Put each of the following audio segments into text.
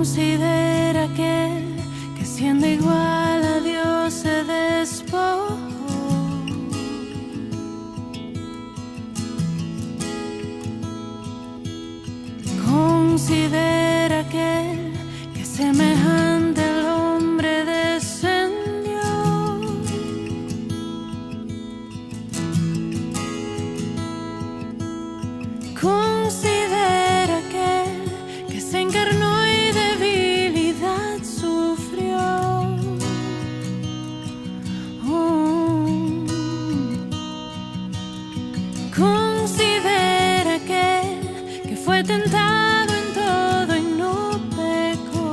Considera aquel que siendo igual a Dios se despojó. Considera aquel que semejante al hombre descendió. Considera aquel que se encarnó y debilidad sufrió. Considera aquel que fue tentado en todo y no pecó.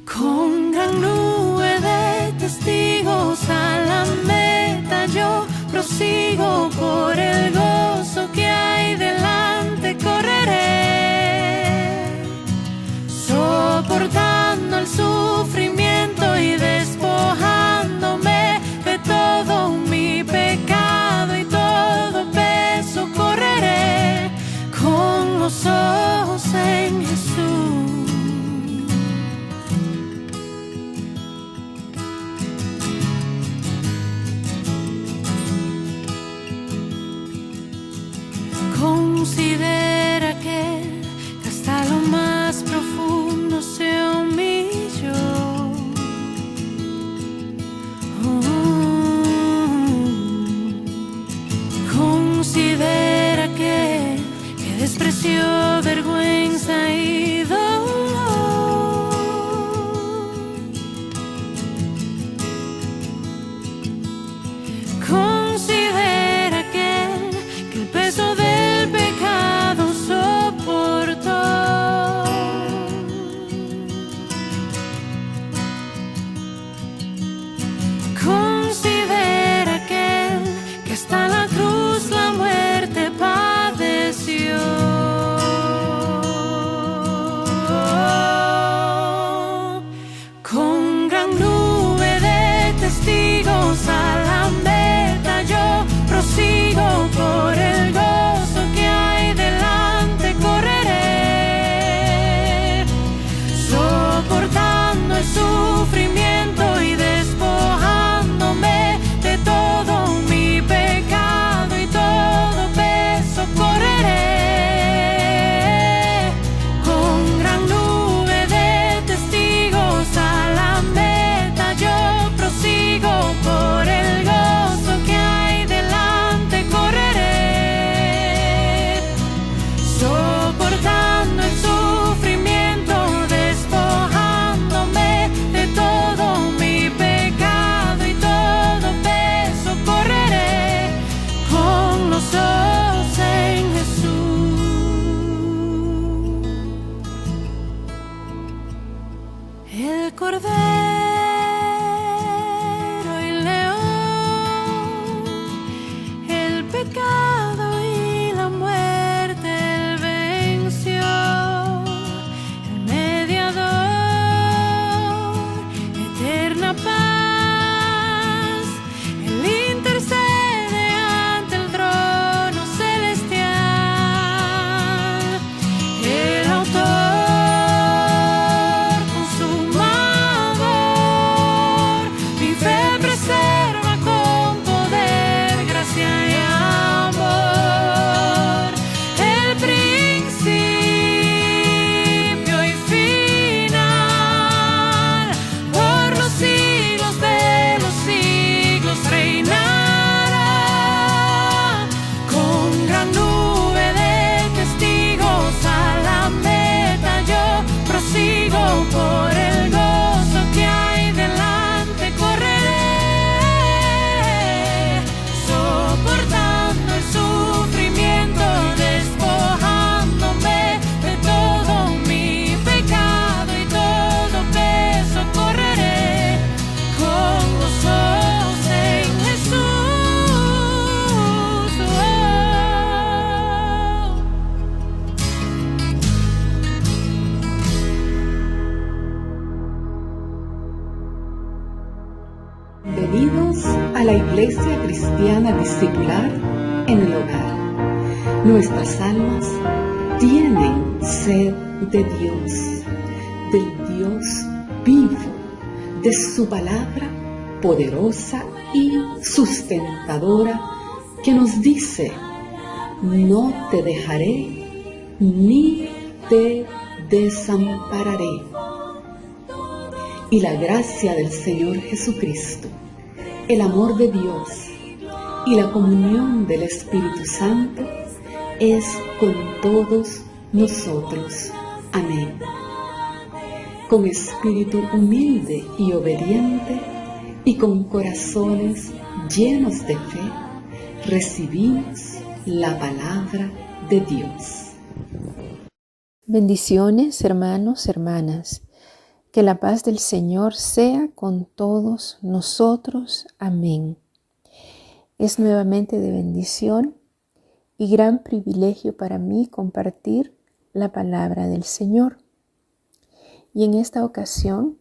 Con gran nube de testigos a la meta yo prosigo, por el gozo que hay delante correré, soportando el sufrimiento y despojándome de todo mi pecado y todo peso, correré con los ojos en Jesús. Considera aquel que hasta lo más profundo se humilló. Considera aquel que despreció vergüenza y dolor. Considera aquel que el peso del pecado soportó. Considera aquel que hasta la cruz la muerte padeció. Con gran nube de testigos a la meta yo prosigo, por el gozo que hay delante correré, soportando el sufrimiento y despojándome de todo mi pecado y todo peso, correré con gran nube de testigos a la meta yo prosigo, por el gozo que hay delante correré, soportando el sufrimiento, despojándome de todo mi pecado y todo peso, correré con los ojos en Jesús. El Cordero y el León, el pecado y la muerte él venció, el mediador, eterna paz, él intercede ante el trono celestial, el autor consumador, mi fe preserva con poder, gracia y amor, el principio y final, por los siglos de los siglos reinará, con gran nube de testigos a la meta yo prosigo, por el gozo que hay delante correré, soportando el sufrimiento, despojándome de todo mi pecado y todo peso, correré con los ojos en Jesús. Bienvenidos a la Iglesia Cristiana Discipular en el Hogar. Nuestras almas tienen sed de Dios, del Dios vivo, de su palabra poderosa y sustentadora que nos dice: no te dejaré ni te desampararé. Y la gracia del Señor Jesucristo, el amor de Dios y la comunión del Espíritu Santo es con todos nosotros. Amén. Con espíritu humilde y obediente y con corazones llenos de fe, recibimos la palabra de Dios. Bendiciones, hermanos, hermanas. Que la paz del Señor sea con todos nosotros. Amén. Es nuevamente de bendición y gran privilegio para mí compartir la palabra del Señor. Y en esta ocasión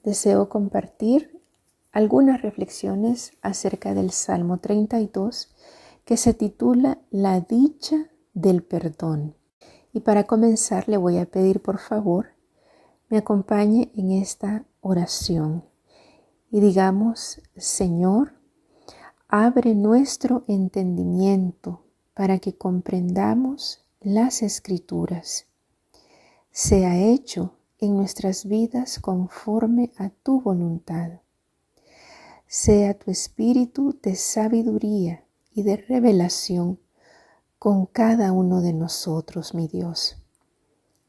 deseo compartir algunas reflexiones acerca del Salmo 32, que se titula La dicha del perdón. Y para comenzar le voy a pedir por favor me acompañe en esta oración y digamos: Señor, abre nuestro entendimiento para que comprendamos las Escrituras. Sea hecho en nuestras vidas conforme a tu voluntad. Sea tu espíritu de sabiduría y de revelación con cada uno de nosotros, mi Dios.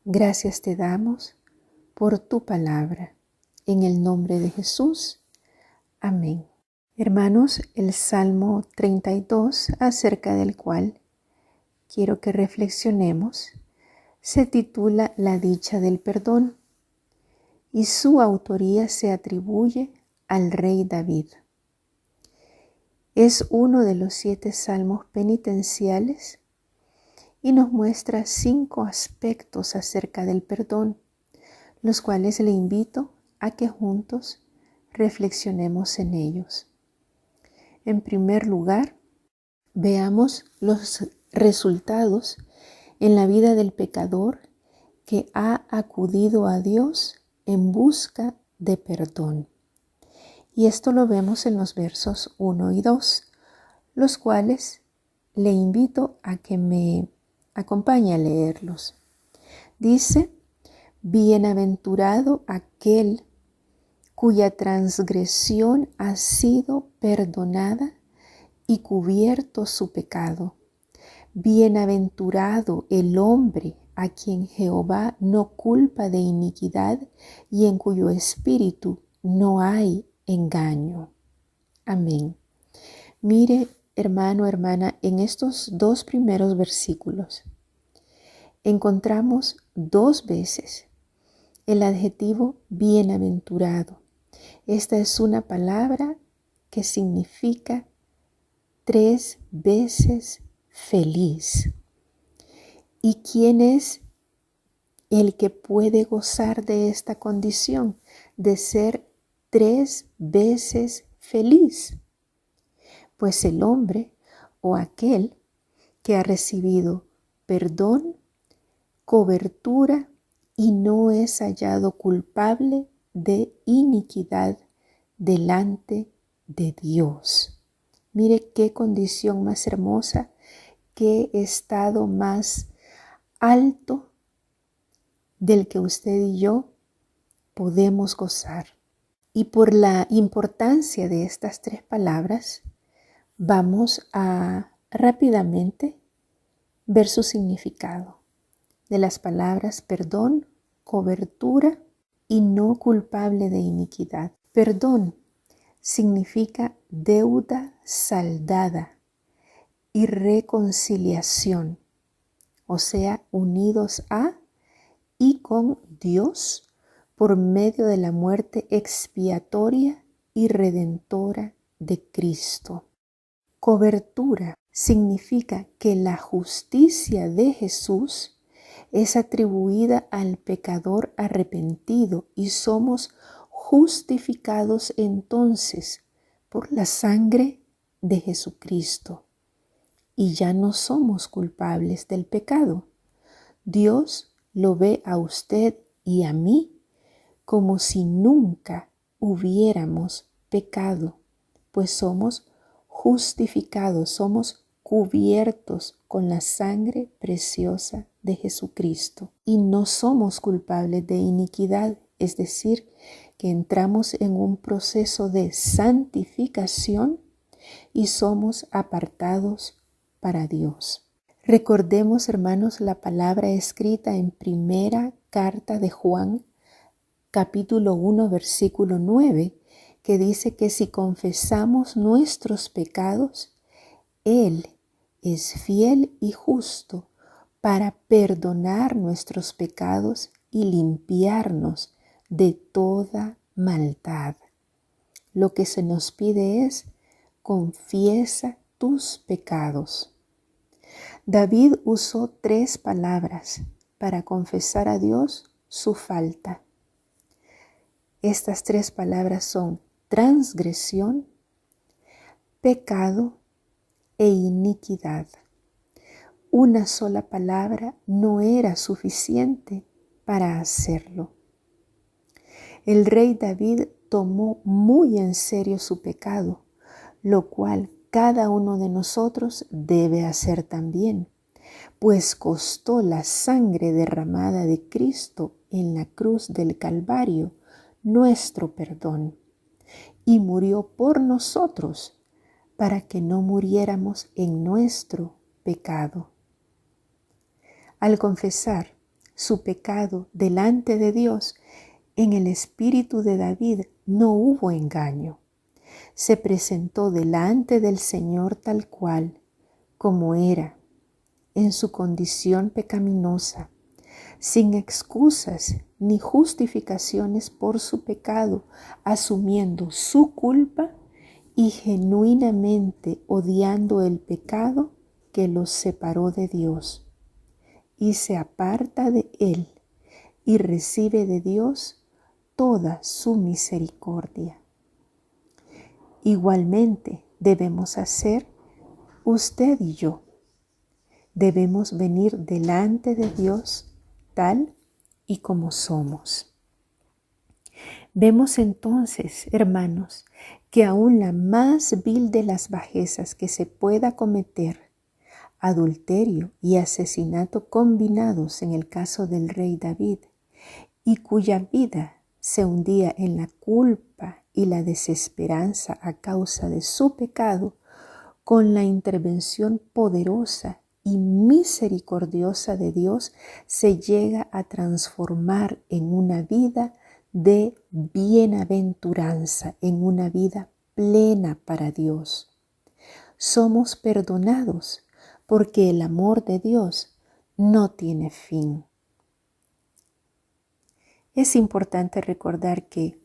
Gracias te damos por tu palabra. En el nombre de Jesús. Amén. Hermanos, el Salmo 32, acerca del cual quiero que reflexionemos, se titula La dicha del perdón y su autoría se atribuye al rey David. Es uno de los 7 salmos penitenciales y nos muestra 5 aspectos acerca del perdón, los cuales le invito a que juntos reflexionemos en ellos. En primer lugar, veamos los resultados en la vida del pecador que ha acudido a Dios en busca de perdón. Y esto lo vemos en los versos 1 y 2, los cuales le invito a que me acompañe a leerlos. Dice: Bienaventurado aquel cuya transgresión ha sido perdonada y cubierto su pecado. Bienaventurado el hombre a quien Jehová no culpa de iniquidad y en cuyo espíritu no hay engaño. Amén. Mire, hermano, hermana, en estos 2 primeros versículos encontramos 2 veces el adjetivo bienaventurado. Esta es una palabra que significa 3 veces feliz. ¿Y quién es el que puede gozar de esta condición de ser 3 veces feliz? Pues el hombre o aquel que ha recibido perdón, cobertura y no es hallado culpable de iniquidad delante de Dios. Mire qué condición más hermosa, qué estado más alto del que usted y yo podemos gozar. Y por la importancia de estas 3 palabras, vamos a rápidamente ver su significado de las palabras perdón, cobertura y no culpable de iniquidad. Perdón significa deuda saldada y reconciliación, o sea, unidos a y con Dios por medio de la muerte expiatoria y redentora de Cristo. Cobertura significa que la justicia de Jesús es atribuida al pecador arrepentido y somos justificados entonces por la sangre de Jesucristo. y ya no somos culpables del pecado. Dios lo ve a usted y a mí como si nunca hubiéramos pecado, pues somos justificados, somos cubiertos con la sangre preciosa de Jesucristo y no somos culpables de iniquidad, es decir, que entramos en un proceso de santificación y somos apartados para Dios. Recordemos, hermanos, la palabra escrita en primera carta de Juan, capítulo 1, versículo 9, que dice que si confesamos nuestros pecados, Él es fiel y justo para perdonar nuestros pecados y limpiarnos de toda maldad. Lo que se nos pide es: confiesa tus pecados. David usó 3 palabras para confesar a Dios su falta. Estas 3 palabras son transgresión, pecado e iniquidad. Una sola palabra no era suficiente para hacerlo. El rey David tomó muy en serio su pecado, lo cual cada uno de nosotros debe hacer también, pues costó la sangre derramada de Cristo en la cruz del Calvario nuestro perdón, y murió por nosotros para que no muriéramos en nuestro pecado. Al confesar su pecado delante de Dios, en el espíritu de David no hubo engaño. Se presentó delante del Señor tal cual, como era, en su condición pecaminosa, sin excusas ni justificaciones por su pecado, asumiendo su culpa y genuinamente odiando el pecado que los separó de Dios, y se aparta de él y recibe de Dios toda su misericordia. Igualmente debemos hacer usted y yo. Debemos venir delante de Dios tal y como somos. Vemos entonces, hermanos, que aún la más vil de las bajezas que se pueda cometer, adulterio y asesinato combinados en el caso del rey David, y cuya vida se hundía en la culpa y la desesperanza a causa de su pecado, con la intervención poderosa y misericordiosa de Dios se llega a transformar en una vida de bienaventuranza, en una vida plena para Dios. Somos perdonados porque el amor de Dios no tiene fin. Es importante recordar que,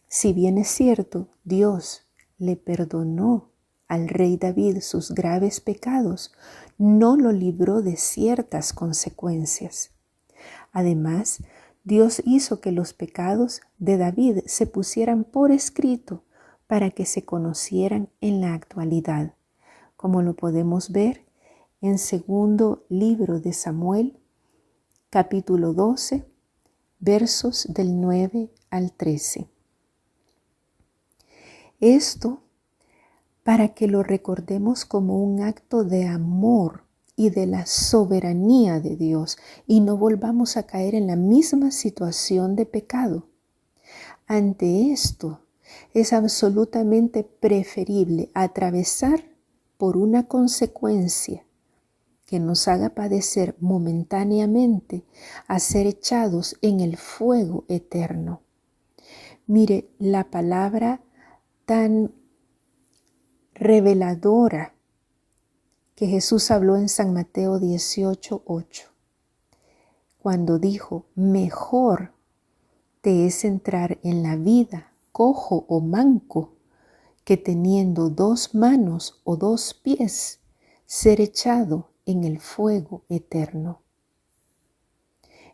si bien es cierto, Dios le perdonó al rey David sus graves pecados, no lo libró de ciertas consecuencias. Además, Dios hizo que los pecados de David se pusieran por escrito para que se conocieran en la actualidad, como lo podemos ver en segundo libro de Samuel, capítulo 12, versos del 9 al 13. Esto para que lo recordemos como un acto de amor y de la soberanía de Dios y no volvamos a caer en la misma situación de pecado. Ante esto, es absolutamente preferible atravesar por una consecuencia que nos haga padecer momentáneamente a ser echados en el fuego eterno. Mire, la palabra tan reveladora que Jesús habló en San Mateo 18:8, cuando dijo: mejor te es entrar en la vida cojo o manco que teniendo 2 manos o 2 pies ser echado en el fuego eterno.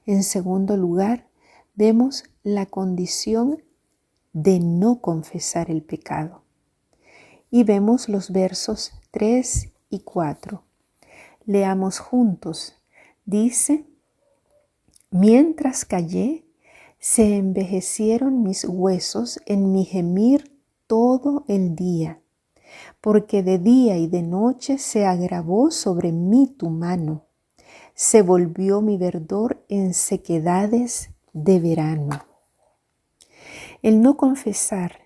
En segundo lugar, vemos la condición de no confesar el pecado. Y vemos los versos 3 y 4. Leamos juntos. Dice: mientras callé, se envejecieron mis huesos en mi gemir todo el día, porque de día y de noche se agravó sobre mí tu mano. Se volvió mi verdor en sequedades de verano. El no confesar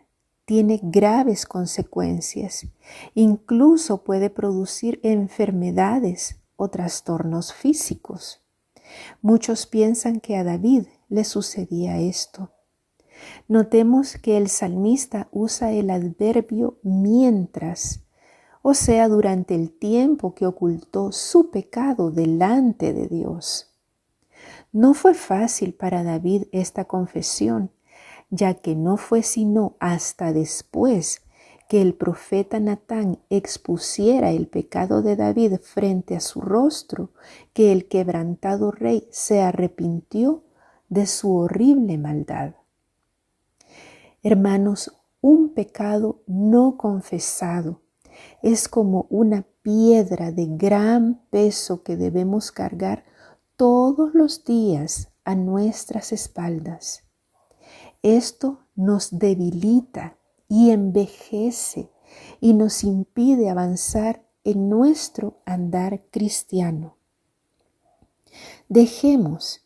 tiene graves consecuencias. Incluso puede producir enfermedades o trastornos físicos. Muchos piensan que a David le sucedía esto. Notemos que el salmista usa el adverbio mientras, o sea, durante el tiempo que ocultó su pecado delante de Dios. No fue fácil para David esta confesión, ya que no fue sino hasta después que el profeta Natán expusiera el pecado de David frente a su rostro, que el quebrantado rey se arrepintió de su horrible maldad. Hermanos, un pecado no confesado es como una piedra de gran peso que debemos cargar todos los días a nuestras espaldas. Esto nos debilita y envejece y nos impide avanzar en nuestro andar cristiano. Dejemos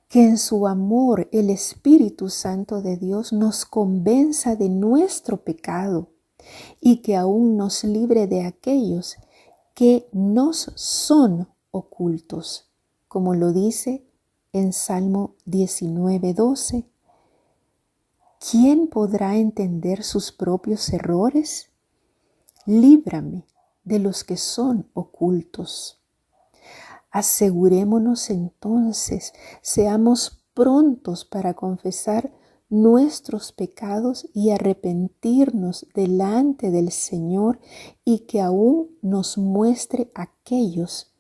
que en su amor el Espíritu Santo de Dios nos convenza de nuestro pecado y que aún nos libre de aquellos que nos son ocultos, como lo dice en Salmo 19:12. ¿Quién podrá entender sus propios errores? Líbrame de los que son ocultos. Asegurémonos entonces, seamos prontos para confesar nuestros pecados y arrepentirnos delante del Señor, y que aún nos muestre aquellos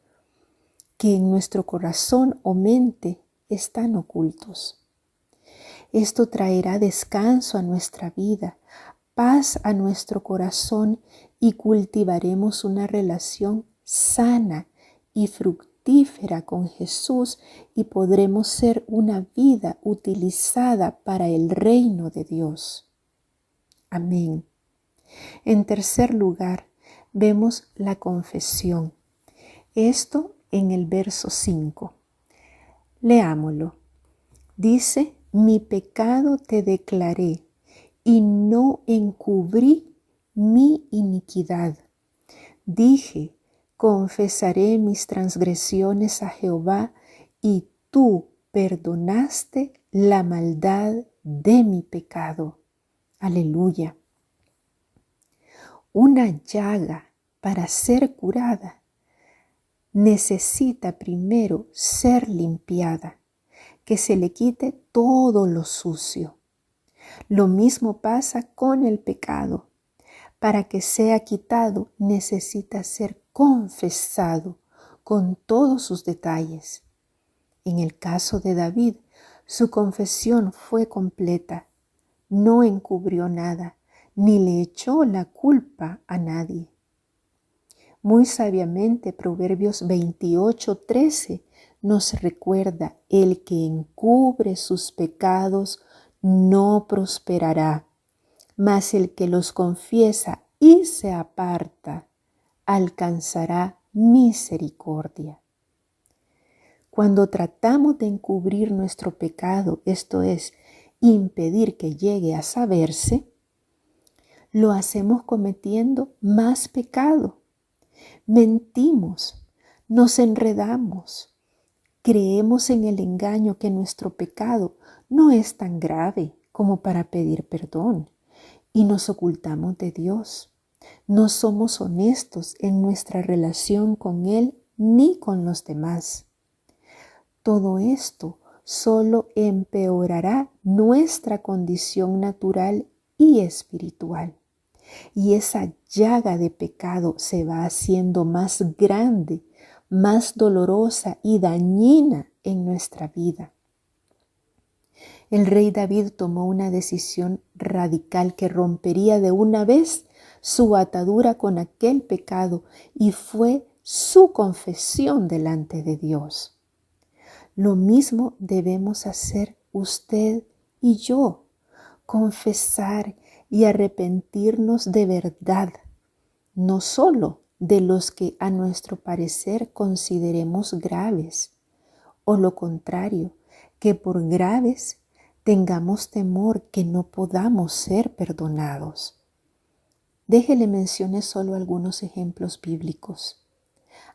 que en nuestro corazón o mente están ocultos. Esto traerá descanso a nuestra vida, paz a nuestro corazón, y cultivaremos una relación sana y fructífera con Jesús, y podremos ser una vida utilizada para el reino de Dios. Amén. En tercer lugar, vemos la confesión. Esto en el verso 5. Leámoslo. Dice: mi pecado te declaré y no encubrí mi iniquidad. Dije: confesaré mis transgresiones a Jehová, y tú perdonaste la maldad de mi pecado. Aleluya. Una llaga, para ser curada, necesita primero ser limpiada, que se le quite todo lo sucio. Lo mismo pasa con el pecado. Para que sea quitado, necesita ser confesado con todos sus detalles. En el caso de David, su confesión fue completa. No encubrió nada, ni le echó la culpa a nadie. Muy sabiamente, Proverbios 28:13 nos recuerda: el que encubre sus pecados no prosperará, mas el que los confiesa y se aparta alcanzará misericordia. Cuando tratamos de encubrir nuestro pecado, esto es, impedir que llegue a saberse, lo hacemos cometiendo más pecado. Mentimos, nos enredamos, creemos en el engaño que nuestro pecado no es tan grave como para pedir perdón, y nos ocultamos de Dios. No somos honestos en nuestra relación con Él ni con los demás. Todo esto solo empeorará nuestra condición natural y espiritual. Y esa llaga de pecado se va haciendo más grande, más dolorosa y dañina en nuestra vida. El rey David tomó una decisión radical que rompería de una vez su atadura con aquel pecado y fue su confesión delante de Dios. Lo mismo debemos hacer usted y yo, confesar y arrepentirnos de verdad, no solo de los que a nuestro parecer consideremos graves, o lo contrario, que por graves tengamos temor que no podamos ser perdonados. Déjele mencionar solo algunos ejemplos bíblicos.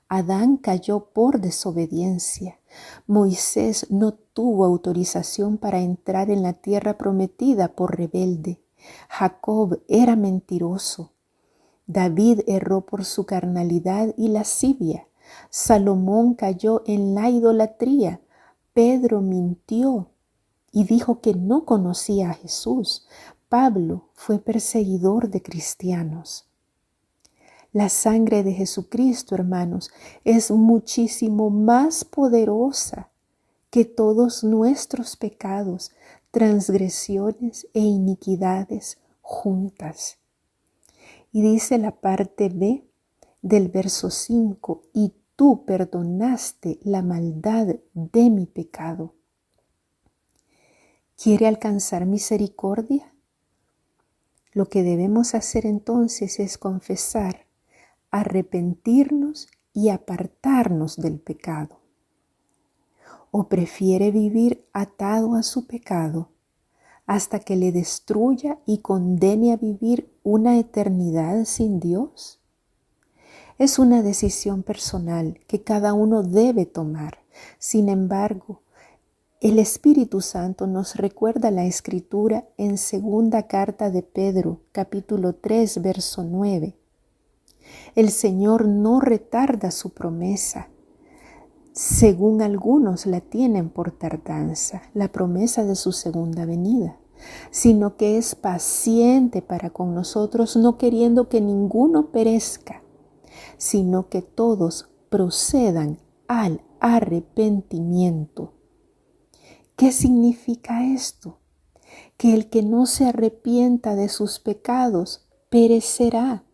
Adán cayó por desobediencia. Moisés no tuvo autorización para entrar en la tierra prometida por rebelde. Jacob era mentiroso. David erró por su carnalidad y lascivia. Salomón cayó en la idolatría. Pedro mintió y dijo que no conocía a Jesús. Pablo fue perseguidor de cristianos. La sangre de Jesucristo, hermanos, es muchísimo más poderosa que todos nuestros pecados, transgresiones e iniquidades juntas. Y dice la parte B del verso 5, y tú perdonaste la maldad de mi pecado. ¿Quiere alcanzar misericordia? Lo que debemos hacer entonces es confesar, arrepentirnos y apartarnos del pecado. ¿O prefiere vivir atado a su pecado hasta que le destruya y condene a vivir una eternidad sin Dios? Es una decisión personal que cada uno debe tomar. Sin embargo, el Espíritu Santo nos recuerda la Escritura en segunda carta de Pedro, capítulo 3, verso 9. El Señor no retarda su promesa, según algunos la tienen por tardanza, la promesa de su segunda venida, sino que es paciente para con nosotros, no queriendo que ninguno perezca, sino que todos procedan al arrepentimiento. ¿Qué significa esto? Que el que no se arrepienta de sus pecados perecerá,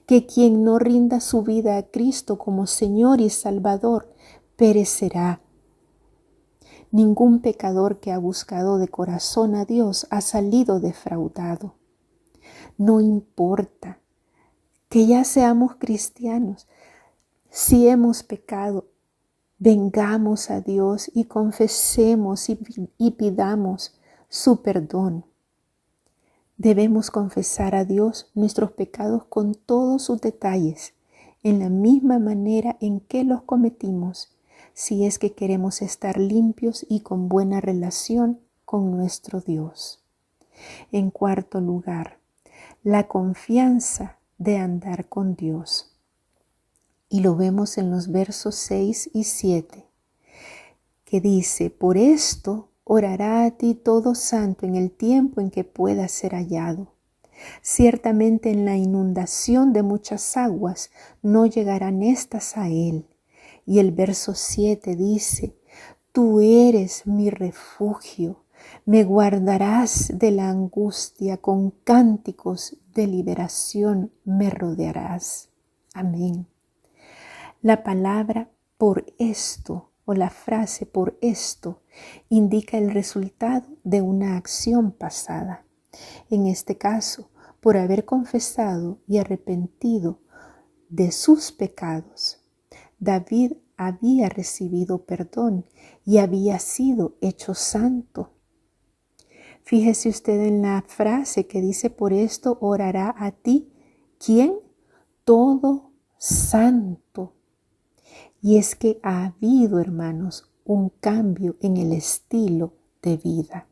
que quien no rinda su vida a Cristo como Señor y Salvador perecerá. Ningún pecador que ha buscado de corazón a Dios ha salido defraudado. No importa que ya seamos cristianos, si hemos pecado, vengamos a Dios y confesemos y pidamos su perdón. Debemos confesar a Dios nuestros pecados con todos sus detalles, en la misma manera en que los cometimos, si es que queremos estar limpios y con buena relación con nuestro Dios. En cuarto lugar, la confianza de andar con Dios. Y lo vemos en los versos 6 y 7, que dice, por esto orará a ti todo santo en el tiempo en que pueda ser hallado. Ciertamente en la inundación de muchas aguas no llegarán estas a él. Y el verso 7 dice, tú eres mi refugio, me guardarás de la angustia, con cánticos de liberación me rodearás. Amén. La palabra por esto o la frase por esto indica el resultado de una acción pasada. En este caso, por haber confesado y arrepentido de sus pecados, David había recibido perdón y había sido hecho santo. Fíjese usted en la frase que dice, por esto orará a ti, ¿quién? Todo santo. Y es que ha habido, hermanos, un cambio en el estilo de vida.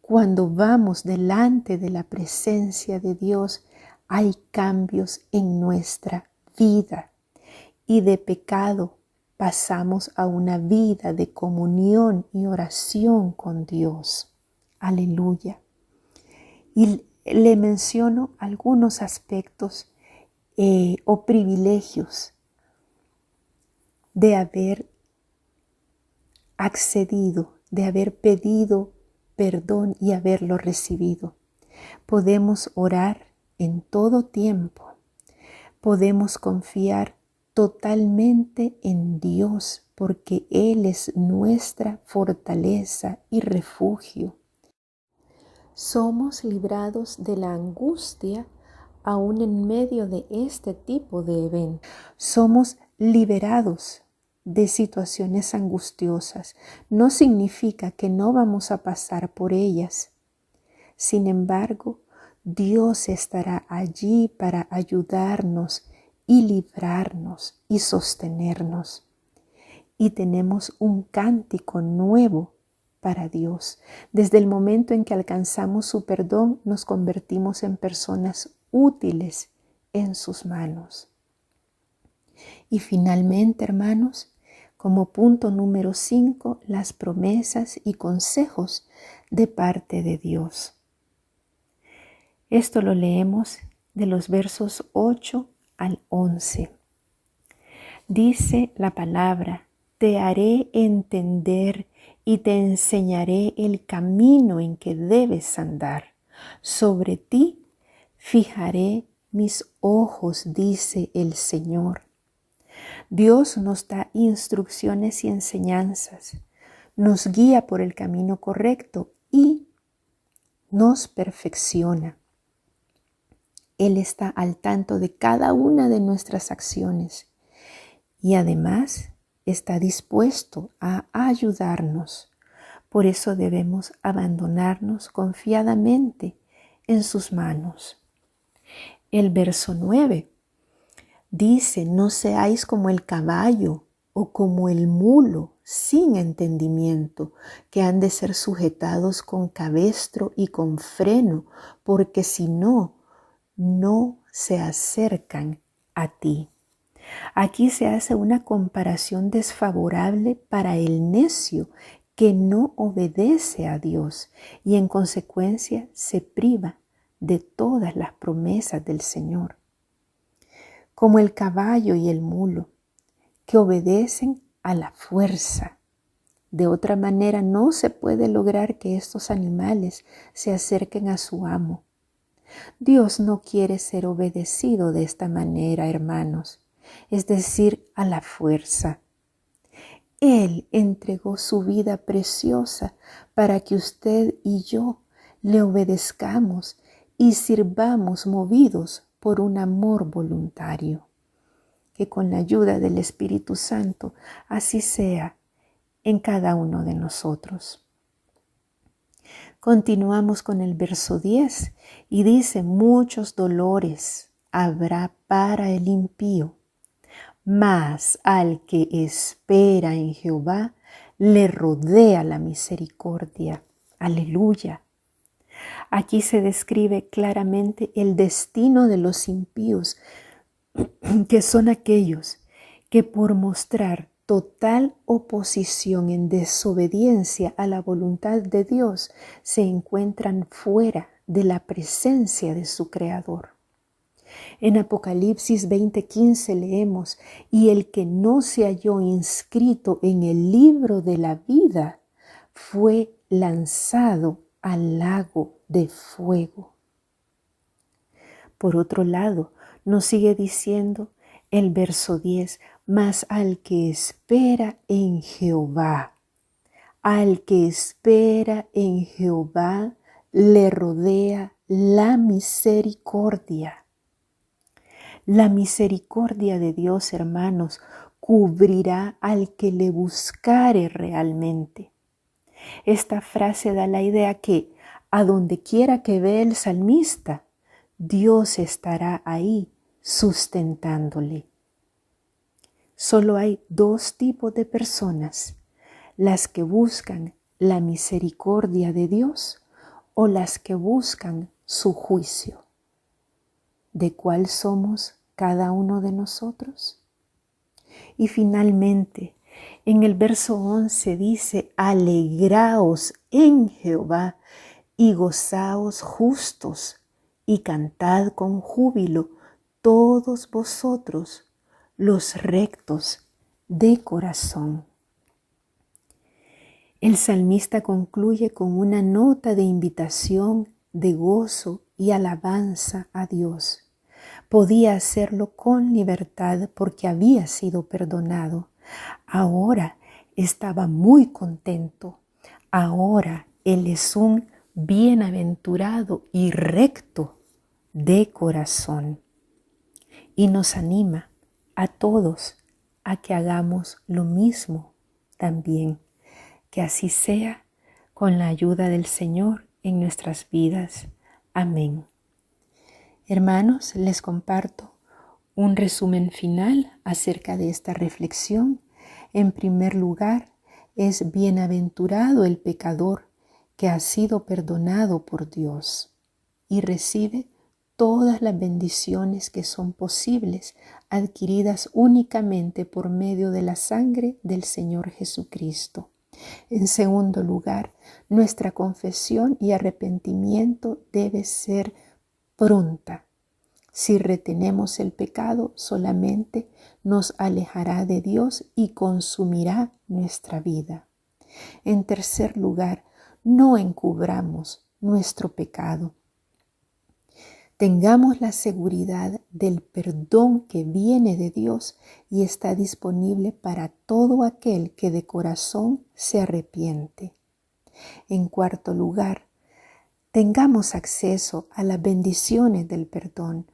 Cuando vamos delante de la presencia de Dios, hay cambios en nuestra vida. Y de pecado pasamos a una vida de comunión y oración con Dios. Aleluya. Y le menciono algunos aspectos o privilegios de haber accedido, de haber pedido perdón y haberlo recibido. Podemos orar en todo tiempo. Podemos confiar totalmente en Dios porque Él es nuestra fortaleza y refugio. Somos librados de la angustia aún en medio de este tipo de eventos. Somos liberados de situaciones angustiosas. No significa que no vamos a pasar por ellas. Sin embargo, Dios estará allí para ayudarnos y librarnos y sostenernos. Y tenemos un cántico nuevo para Dios. Desde el momento en que alcanzamos su perdón, nos convertimos en personas útiles en sus manos. Y finalmente, hermanos, como punto número 5, las promesas y consejos de parte de Dios. Esto lo leemos de los versos 8 al 11. Dice la palabra: te haré entender y te enseñaré el camino en que debes andar. Sobre ti fijaré mis ojos, dice el Señor. Dios nos da instrucciones y enseñanzas, nos guía por el camino correcto y nos perfecciona. Él está al tanto de cada una de nuestras acciones y además está dispuesto a ayudarnos. Por eso debemos abandonarnos confiadamente en sus manos. El verso 9 dice: no seáis como el caballo o como el mulo sin entendimiento, que han de ser sujetados con cabestro y con freno, porque si no, no se acercan a ti. Aquí se hace una comparación desfavorable para el necio que no obedece a Dios y en consecuencia se priva de todas las promesas del Señor. Como el caballo y el mulo, que obedecen a la fuerza. De otra manera no se puede lograr que estos animales se acerquen a su amo. Dios no quiere ser obedecido de esta manera, hermanos, es decir, a la fuerza. Él entregó su vida preciosa para que usted y yo le obedezcamos y sirvamos movidos por un amor voluntario. Que con la ayuda del Espíritu Santo así sea en cada uno de nosotros. Continuamos con el verso 10 y dice: muchos dolores habrá para el impío, mas al que espera en Jehová le rodea la misericordia. Aleluya. Aquí se describe claramente el destino de los impíos, que son aquellos que por mostrar total oposición en desobediencia a la voluntad de Dios se encuentran fuera de la presencia de su Creador. En Apocalipsis 20:15 leemos: y el que no se halló inscrito en el libro de la vida fue lanzado al lago de fuego. Por otro lado, nos sigue diciendo el verso 10: mas al que espera en Jehová, al que espera en Jehová le rodea la misericordia. La misericordia de Dios, hermanos, cubrirá al que le buscare realmente. Esta frase da la idea que a donde quiera que ve el salmista, Dios estará ahí sustentándole. Solo hay dos tipos de personas: las que buscan la misericordia de Dios o las que buscan su juicio. ¿De cuál somos cada uno de nosotros? Y finalmente, en el verso 11 dice: alegraos en Jehová y gozaos justos y cantad con júbilo todos vosotros los rectos de corazón. El salmista concluye con una nota de invitación, de gozo y alabanza a Dios. Podía hacerlo con libertad porque había sido perdonado. Ahora estaba muy contento. Ahora él es un bienaventurado y recto de corazón. Y nos anima a todos a que hagamos lo mismo también. Que así sea con la ayuda del Señor en nuestras vidas. Amén. Hermanos, les comparto un resumen final acerca de esta reflexión. En primer lugar, es bienaventurado el pecador que ha sido perdonado por Dios y recibe todas las bendiciones que son posibles, adquiridas únicamente por medio de la sangre del Señor Jesucristo. En segundo lugar, nuestra confesión y arrepentimiento debe ser pronta. Si retenemos el pecado, solamente nos alejará de Dios y consumirá nuestra vida. En tercer lugar, no encubramos nuestro pecado. Tengamos la seguridad del perdón que viene de Dios y está disponible para todo aquel que de corazón se arrepiente. En cuarto lugar, tengamos acceso a las bendiciones del perdón.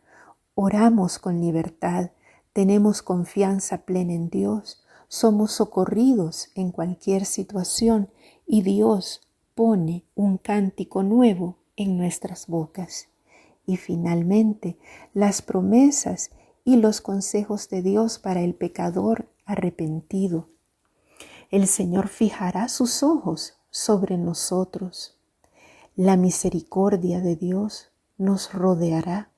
Oramos con libertad, tenemos confianza plena en Dios, somos socorridos en cualquier situación y Dios pone un cántico nuevo en nuestras bocas. Y finalmente, las promesas y los consejos de Dios para el pecador arrepentido. El Señor fijará sus ojos sobre nosotros. La misericordia de Dios nos rodeará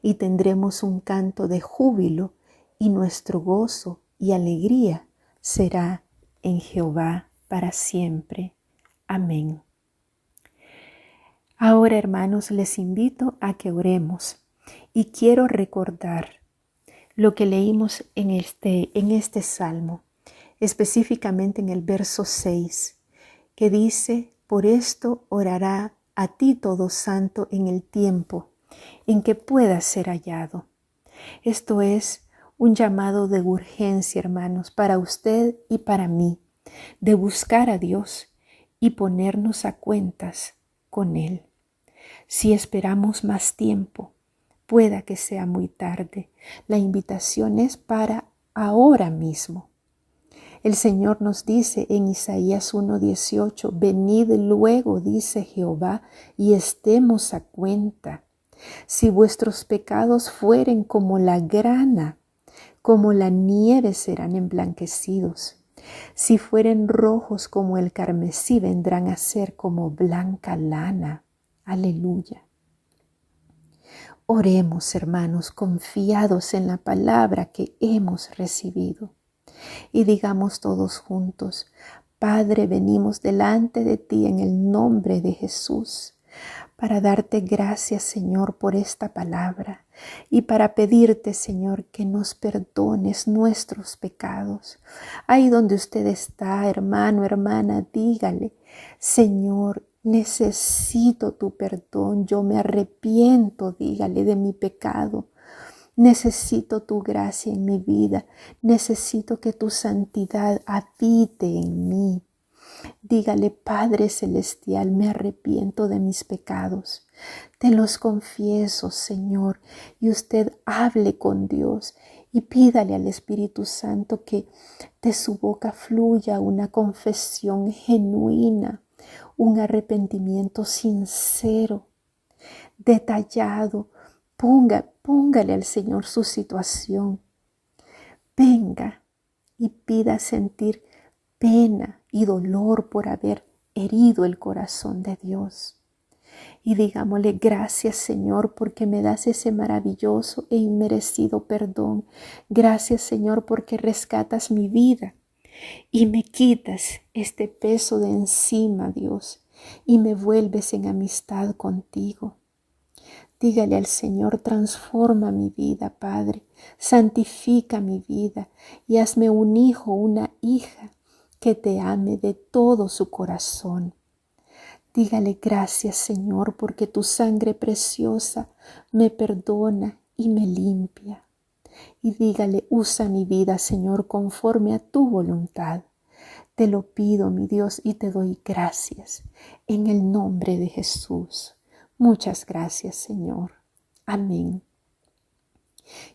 y tendremos un canto de júbilo y nuestro gozo y alegría será en Jehová para siempre. Amén. Ahora, hermanos, les invito a que oremos y quiero recordar lo que leímos en este salmo, específicamente en el verso 6, que dice: por esto orará a ti todo santo en el tiempo en que pueda ser hallado. Esto es un llamado de urgencia, hermanos, para usted y para mí, de buscar a Dios y ponernos a cuentas con Él. Si esperamos más tiempo, pueda que sea muy tarde. La invitación es para ahora mismo. El Señor nos dice en Isaías 1:18, venid luego, dice Jehová, y estemos a cuenta. Si vuestros pecados fueren como la grana, como la nieve serán emblanquecidos. Si fueren rojos como el carmesí, vendrán a ser como blanca lana. Aleluya. Oremos, hermanos, confiados en la palabra que hemos recibido. Y digamos todos juntos: Padre, venimos delante de ti en el nombre de Jesús, para darte gracias, Señor, por esta palabra y para pedirte, Señor, que nos perdones nuestros pecados. Ahí donde usted está, hermano, hermana, dígale: Señor, necesito tu perdón, yo me arrepiento, dígale, de mi pecado. Necesito tu gracia en mi vida, necesito que tu santidad habite en mí. Dígale: Padre Celestial, me arrepiento de mis pecados. Te los confieso, Señor. Y usted hable con Dios y pídale al Espíritu Santo que de su boca fluya una confesión genuina, un arrepentimiento sincero, detallado. Póngale al Señor su situación. Venga y pida sentir pena y dolor por haber herido el corazón de Dios. Y digámosle: gracias, Señor, porque me das ese maravilloso e inmerecido perdón. Gracias, Señor, porque rescatas mi vida y me quitas este peso de encima, Dios, y me vuelves en amistad contigo. Dígale al Señor: transforma mi vida, Padre, santifica mi vida y hazme un hijo, una hija que te ame de todo su corazón. Dígale gracias, Señor, porque tu sangre preciosa me perdona y me limpia. Y dígale, usa mi vida, Señor, conforme a tu voluntad. Te lo pido, mi Dios, y te doy gracias en el nombre de Jesús. Muchas gracias, Señor. Amén.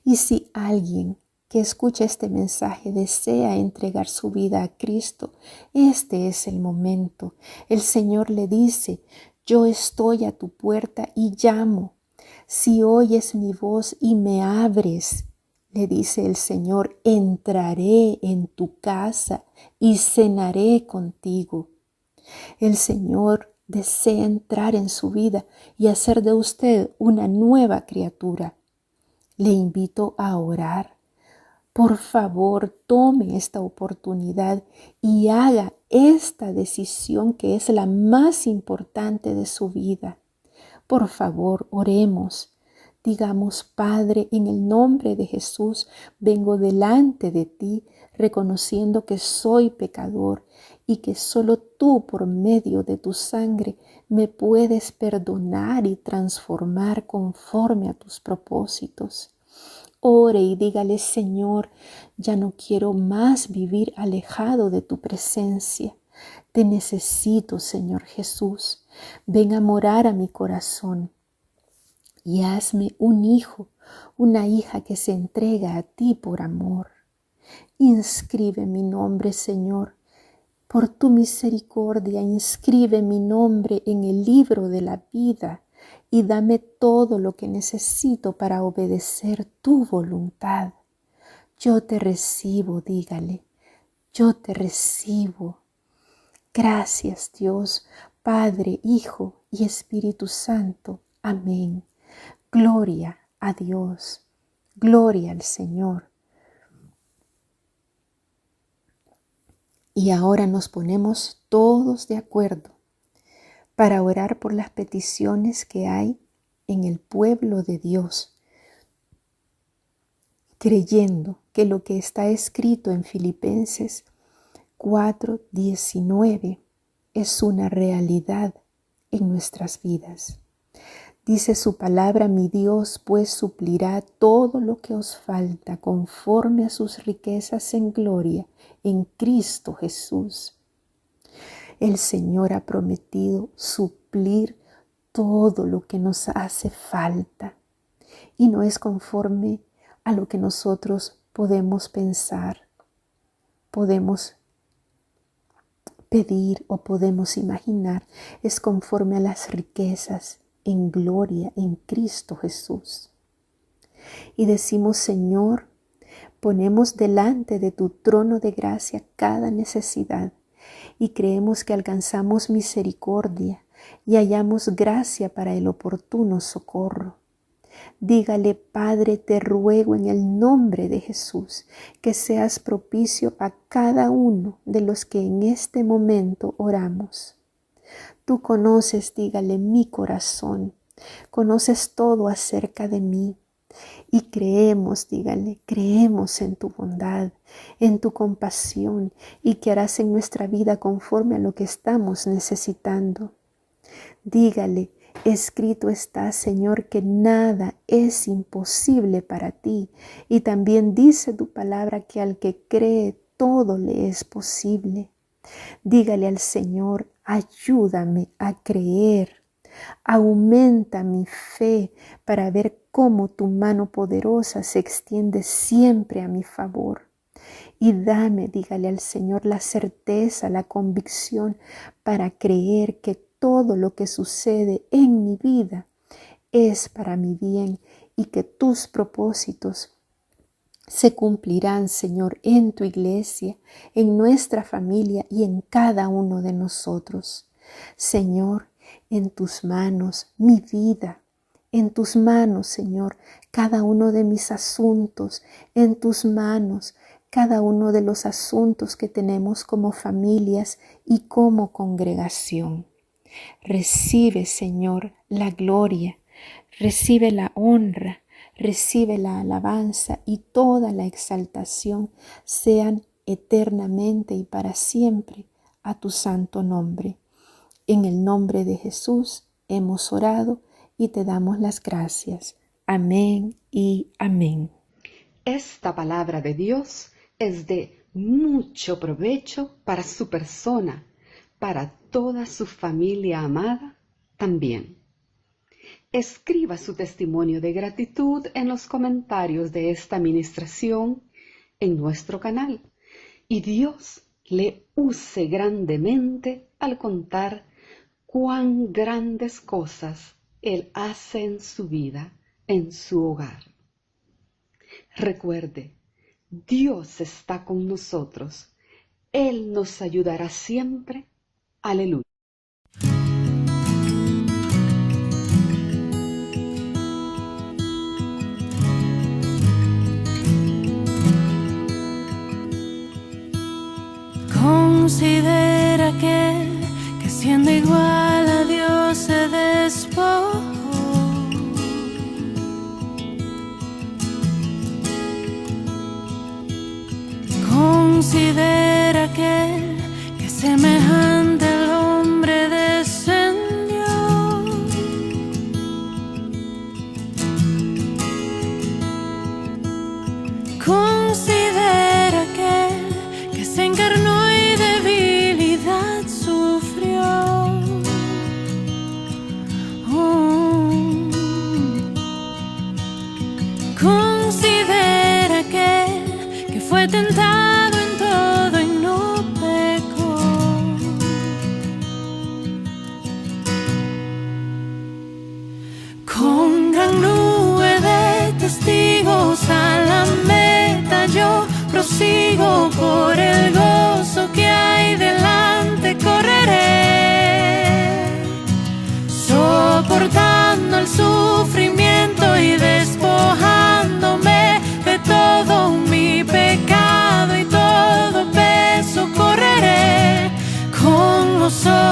Y si alguien que escucha este mensaje desea entregar su vida a Cristo, este es el momento. El Señor le dice, yo estoy a tu puerta y llamo. Si oyes mi voz y me abres, le dice el Señor, entraré en tu casa y cenaré contigo. El Señor desea entrar en su vida y hacer de usted una nueva criatura. Le invito a orar. Por favor, tome esta oportunidad y haga esta decisión que es la más importante de su vida. Por favor, oremos. Digamos, Padre, en el nombre de Jesús, vengo delante de ti, reconociendo que soy pecador y que solo tú, por medio de tu sangre, me puedes perdonar y transformar conforme a tus propósitos. Ore y dígale, Señor, ya no quiero más vivir alejado de tu presencia. Te necesito, Señor Jesús. Ven a morar a mi corazón y hazme un hijo, una hija que se entrega a ti por amor. Inscribe mi nombre, Señor. Por tu misericordia, inscribe mi nombre en el libro de la vida y dame todo lo que necesito para obedecer tu voluntad. Yo te recibo, dígale, yo te recibo. Gracias, Dios, Padre, Hijo y Espíritu Santo. Amén. Gloria a Dios. Gloria al Señor. Y ahora nos ponemos todos de acuerdo para orar por las peticiones que hay en el pueblo de Dios, creyendo que lo que está escrito en Filipenses 4:19 es una realidad en nuestras vidas. Dice su palabra, mi Dios pues suplirá todo lo que os falta conforme a sus riquezas en gloria en Cristo Jesús. El Señor ha prometido suplir todo lo que nos hace falta y no es conforme a lo que nosotros podemos pensar, podemos pedir o podemos imaginar, es conforme a las riquezas en gloria en Cristo Jesús. Y decimos, Señor, ponemos delante de tu trono de gracia cada necesidad y creemos que alcanzamos misericordia y hallamos gracia para el oportuno socorro. Dígale, Padre, te ruego en el nombre de Jesús que seas propicio a cada uno de los que en este momento oramos. Tú conoces, dígale, mi corazón, conoces todo acerca de mí y creemos, dígale, creemos en tu bondad, en tu compasión y que harás en nuestra vida conforme a lo que estamos necesitando. Dígale, escrito está, Señor, que nada es imposible para ti y también dice tu palabra que al que cree todo le es posible. Dígale al Señor, ayúdame a creer, aumenta mi fe para ver cómo tu mano poderosa se extiende siempre a mi favor. Y dame, dígale al Señor, la certeza, la convicción para creer que todo lo que sucede en mi vida es para mi bien y que tus propósitos se cumplirán, Señor, en tu iglesia, en nuestra familia y en cada uno de nosotros. Señor, en tus manos mi vida, en tus manos, Señor, cada uno de mis asuntos, en tus manos cada uno de los asuntos que tenemos como familias y como congregación. Recibe, Señor, la gloria, recibe la honra, recibe la alabanza y toda la exaltación sean eternamente y para siempre a tu santo nombre. En el nombre de Jesús hemos orado y te damos las gracias. Amén y amén. Esta palabra de Dios es de mucho provecho para su persona, para toda su familia amada también. Escriba su testimonio de gratitud en los comentarios de esta ministración en nuestro canal y Dios le use grandemente al contar cuán grandes cosas Él hace en su vida, en su hogar. Recuerde, Dios está con nosotros. Él nos ayudará siempre. Aleluya. Considera que siendo igual a Dios se despojó. Considera que semejante al hombre descendió. Considera que se encarnó y debilidad sufrió. Considera que fue tentado en todo y no pecó. Con gran nube de testigos a la meta yo prosigo, por el gozo que hay delante correré, soportando el sufrimiento y despojándome de todo mi pecado y todo peso correré con gozo.